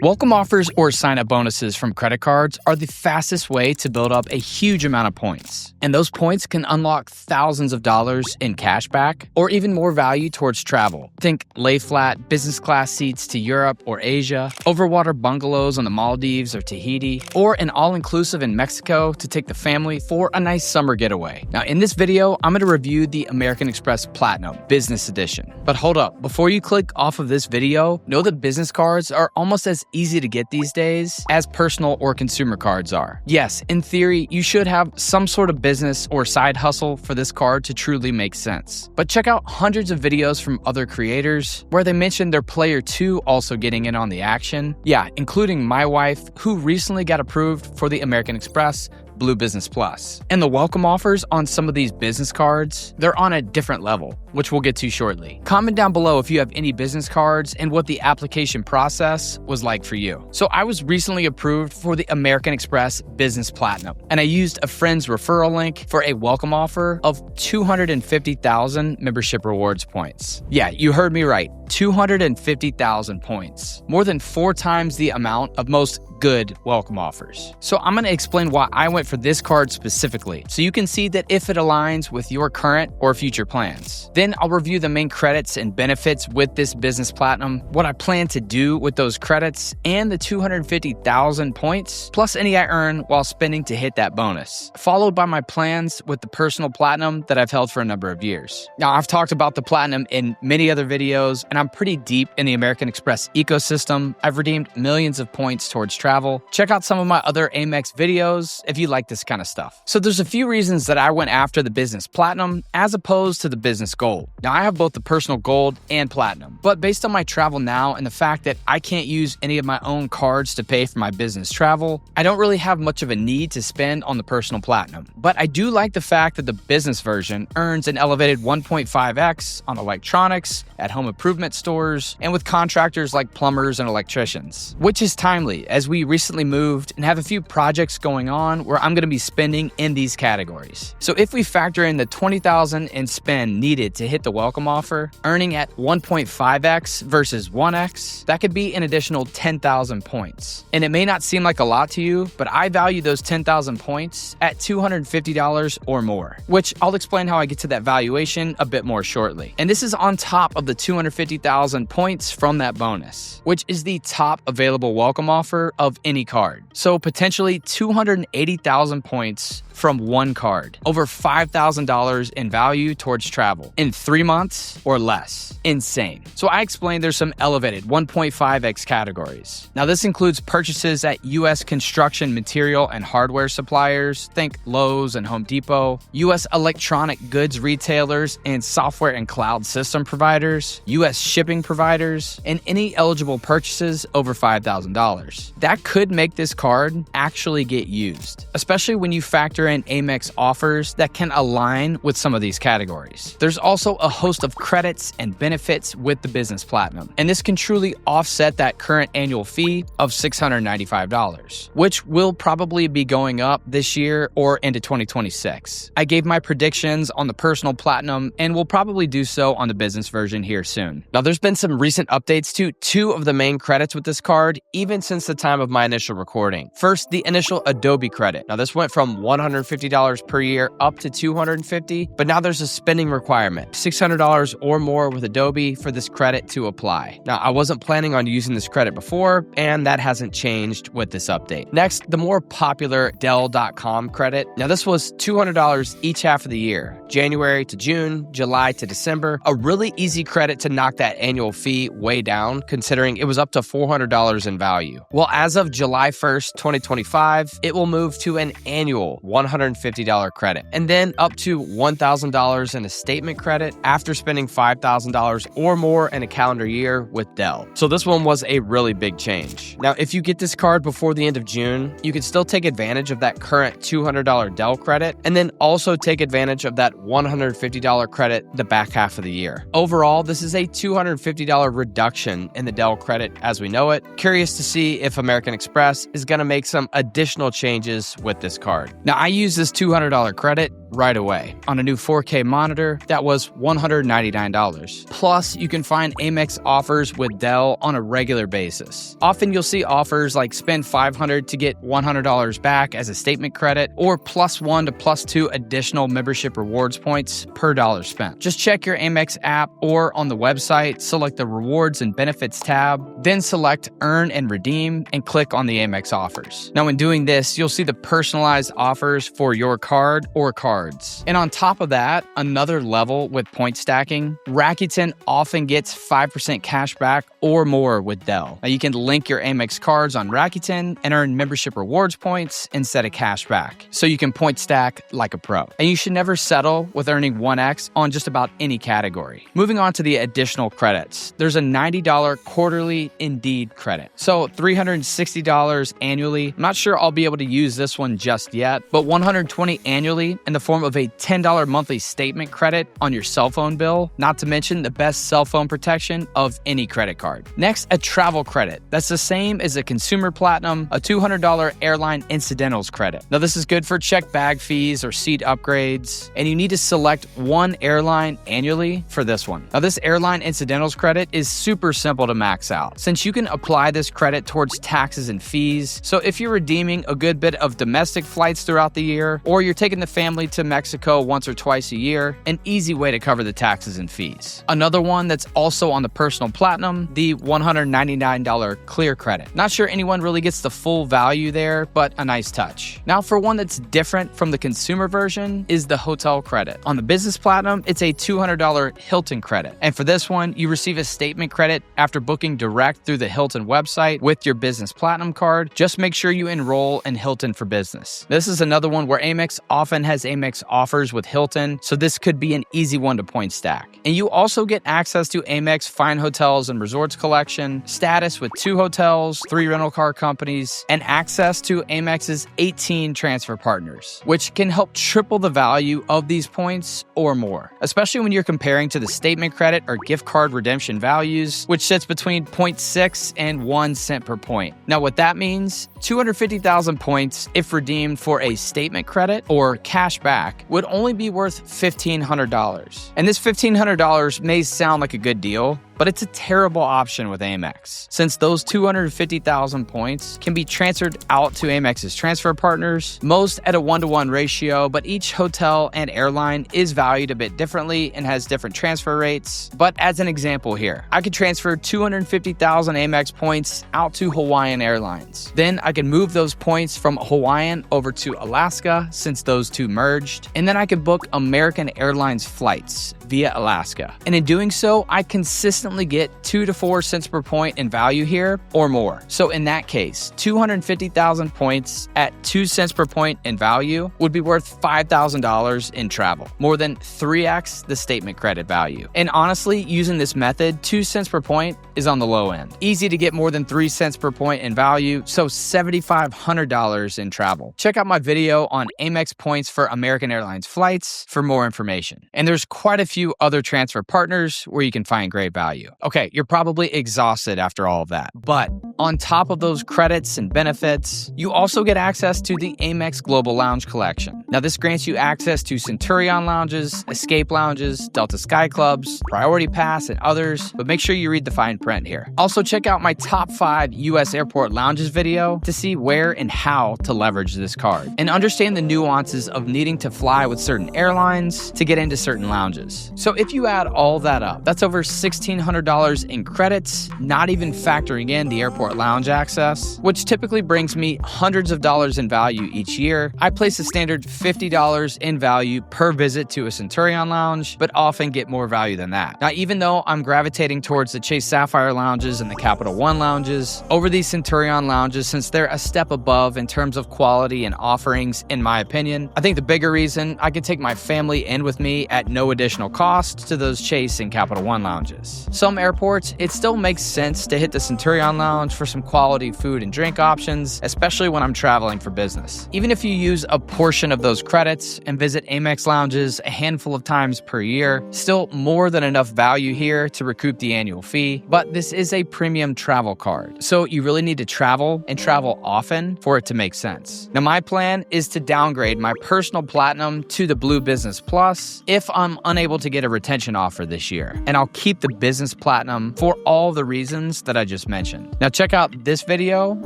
Welcome offers or sign-up bonuses from credit cards are the fastest way to build up a huge amount of points. And those points can unlock thousands of dollars in cash back or even more value towards travel. Think lay-flat business class seats to Europe or Asia, overwater bungalows on the Maldives or Tahiti, or an all-inclusive in Mexico to take the family for a nice summer getaway. Now, in this video, I'm going to review the American Express Platinum Business Edition. But hold up, before you click off of this video, know that business cards are almost as easy to get these days as personal or consumer cards are. Yes, in theory, you should have some sort of business or side hustle for this card to truly make sense. But check out hundreds of videos from other creators where they mention their player 2 also getting in on the action. Yeah, including my wife, who recently got approved for the American Express Blue Business Plus. And the welcome offers on some of these business cards, they're on a different level, which we'll get to shortly. Comment down below if you have any business cards and what the application process was like for you. So I was recently approved for the American Express Business Platinum, and I used a friend's referral link for a welcome offer of 250,000 membership rewards points. Yeah, you heard me right, 250,000 points. More than 4 times the amount of most good welcome offers. So I'm going to explain why I went for this card specifically, so you can see that if it aligns with your current or future plans. Then I'll review the main credits and benefits with this Business Platinum, what I plan to do with those credits, and the 250,000 points, plus any I earn while spending to hit that bonus, followed by my plans with the personal Platinum that I've held for a number of years. Now, I've talked about the Platinum in many other videos, and I'm pretty deep in the American Express ecosystem. I've redeemed millions of points towards travel. Check out some of my other AMEX videos if you like this kind of stuff. So there's a few reasons that I went after the Business Platinum as opposed to the Business Gold. Now, I have both the personal Gold and Platinum, but based on my travel now and the fact that I can't use any of my own cards to pay for my business travel, I don't really have much of a need to spend on the personal Platinum. But I do like the fact that the business version earns an elevated 1.5x on electronics, at home improvement stores, and with contractors like plumbers and electricians, which is timely as we recently moved and have a few projects going on where I'm going to be spending in these categories. So if we factor in the $20,000 in spend needed to hit the welcome offer, earning at 1.5x versus 1x, that could be an additional 10,000 points. And it may not seem like a lot to you, but I value those 10,000 points at $250 or more, which I'll explain how I get to that valuation a bit more shortly. And this is on top of the 250,000 points from that bonus, which is the top available welcome offer of any card. So potentially 280,000 points from one card, over $5,000 in value towards travel in 3 months or less. Insane. So I explained there's some elevated 1.5x categories. Now this includes purchases at US construction material and hardware suppliers, think Lowe's and Home Depot, US electronic goods retailers and software and cloud system providers, US shipping providers, and any eligible purchases over $5,000. That could make this card actually get used, especially when you factor in AMEX offers that can align with some of these categories. There's also a host of credits and benefits with the Business Platinum, and this can truly offset that current annual fee of $695, which will probably be going up this year or into 2026. I gave my predictions on the personal Platinum and will probably do so on the business version here soon. Now, there's been some recent updates to 2 of the main credits with this card, even since the time of my initial recording. First, the initial Adobe credit. Now, this went from $150 per year up to $250, but now there's a spending requirement, $600 or more with Adobe for this credit to apply. Now, I wasn't planning on using this credit before, and that hasn't changed with this update. Next, the more popular Dell.com credit. Now, this was $200 each half of the year, January to June, July to December, a really easy credit to knock that annual fee way down, considering it was up to $400 in value. Well, as of July 1st, 2025, it will move to an annual $150 credit, and then up to $1,000 in a statement credit after spending $5,000 or more in a calendar year with Dell. So this one was a really big change. Now, if you get this card before the end of June, you can still take advantage of that current $200 Dell credit, and then also take advantage of that $150 credit the back half of the year. Overall, this is a $250 reduction in the Dell credit as we know it. Curious to see if American Express is going to make some additional changes with this card. Now, I used this $200 credit right away on a new 4K monitor that was $199. Plus, you can find Amex offers with Dell on a regular basis. Often you'll see offers like spend $500 to get $100 back as a statement credit, or +1 to +2 additional membership rewards points per dollar spent. Just check your Amex app or on the website, select the Rewards and Benefits tab, then select Earn and Redeem and click on the Amex offers. Now, in doing this, you'll see the personalized offers for your card or cards. And on top of that, another level with point stacking, Rakuten often gets 5% cash back or more with Dell. Now, you can link your Amex cards on Rakuten and earn membership rewards points instead of cash back, so you can point stack like a pro. And you should never settle with earning 1x on just about any category. Moving on to the additional credits, there's a $90 quarterly Indeed credit. So $360 annually. I'm not sure I'll be able to use this one just yet, but $120 annually in the form of a $10 monthly statement credit on your cell phone bill, not to mention the best cell phone protection of any credit card. Next, a travel credit. That's the same as a consumer platinum, a $200 airline incidentals credit. Now, this is good for checked bag fees or seat upgrades, and you need to select one airline annually for this one. Now, this airline incidentals credit is super simple to max out, since you can apply this credit towards taxes and fees. So if you're redeeming a good bit of domestic flights throughout the year, or you're taking the family to Mexico once or twice a year, an easy way to cover the taxes and fees. Another one that's also on the personal platinum, the $199 clear credit. Not sure anyone really gets the full value there, but a nice touch. Now, for one that's different from the consumer version is the hotel credit. On the business platinum, it's a $200 Hilton credit. And for this one, you receive a statement credit after booking direct through the Hilton website with your business platinum card. Just make sure you enroll in Hilton for Business. This is another one where Amex often has Amex offers with Hilton, so this could be an easy one to point stack. And you also get access to Amex Fine Hotels and Resorts collection, status with 2 hotels, 3 rental car companies, and access to Amex's 18 transfer partners, which can help triple the value of these points or more, especially when you're comparing to the statement credit or gift card redemption values, which sits between 0.6 and 1 cent per point. Now, what that means, 250,000 points, if redeemed for a statement credit or cash back, would only be worth $1,500. And this $1,500 may sound like a good deal, but it's a terrible option with Amex, since those 250,000 points can be transferred out to Amex's transfer partners, most at a 1-to-1 ratio, but each hotel and airline is valued a bit differently and has different transfer rates. But as an example here, I could transfer 250,000 Amex points out to Hawaiian Airlines. Then I could move those points from Hawaiian over to Alaska, since those two merged, and then I could book American Airlines flights via Alaska. And in doing so, I consistently get 2 to 4 cents per point in value here or more. So in that case, 250,000 points at 2 cents per point in value would be worth $5,000 in travel, more than 3x the statement credit value. And honestly, using this method, 2 cents per point is on the low end. Easy to get more than 3 cents per point in value, so $7,500 in travel. Check out my video on Amex points for American Airlines flights for more information. And there's quite a few other transfer partners where you can find great value. Okay, you're probably exhausted after all of that, but on top of those credits and benefits, you also get access to the Amex Global Lounge collection. Now, this grants you access to Centurion lounges, Escape lounges, Delta Sky Clubs, Priority Pass, and others, but make sure you read the fine print here. Also, check out my top 5 U.S. airport lounges video to see where and how to leverage this card, and understand the nuances of needing to fly with certain airlines to get into certain lounges. So if you add all that up, that's over $1,600 in credits, not even factoring in the airport lounge access, which typically brings me hundreds of dollars in value each year. I place a standard $50 in value per visit to a Centurion lounge, but often get more value than that. Now, even though I'm gravitating towards the Chase Sapphire lounges and the Capital One lounges over these Centurion lounges, since they're a step above in terms of quality and offerings, in my opinion, I think the bigger reason, I can take my family in with me at no additional cost to those Chase and Capital One lounges. Some airports, it still makes sense to hit the Centurion Lounge for some quality food and drink options, especially when I'm traveling for business. Even if you use a portion of those credits and visit AMEX lounges a handful of times per year, still more than enough value here to recoup the annual fee. But this is a premium travel card, so you really need to travel and travel often for it to make sense. Now, my plan is to downgrade my personal Platinum to the Blue Business Plus if I'm unable to get a retention offer this year. And I'll keep the Business Platinum for all the reasons that I just mentioned. Now, check out this video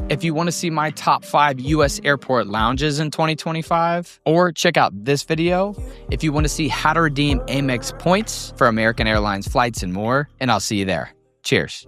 if you want to see my top 5 US airport lounges in 2025, or check out this video if you want to see how to redeem Amex points for American Airlines flights and more, and I'll see you there. Cheers.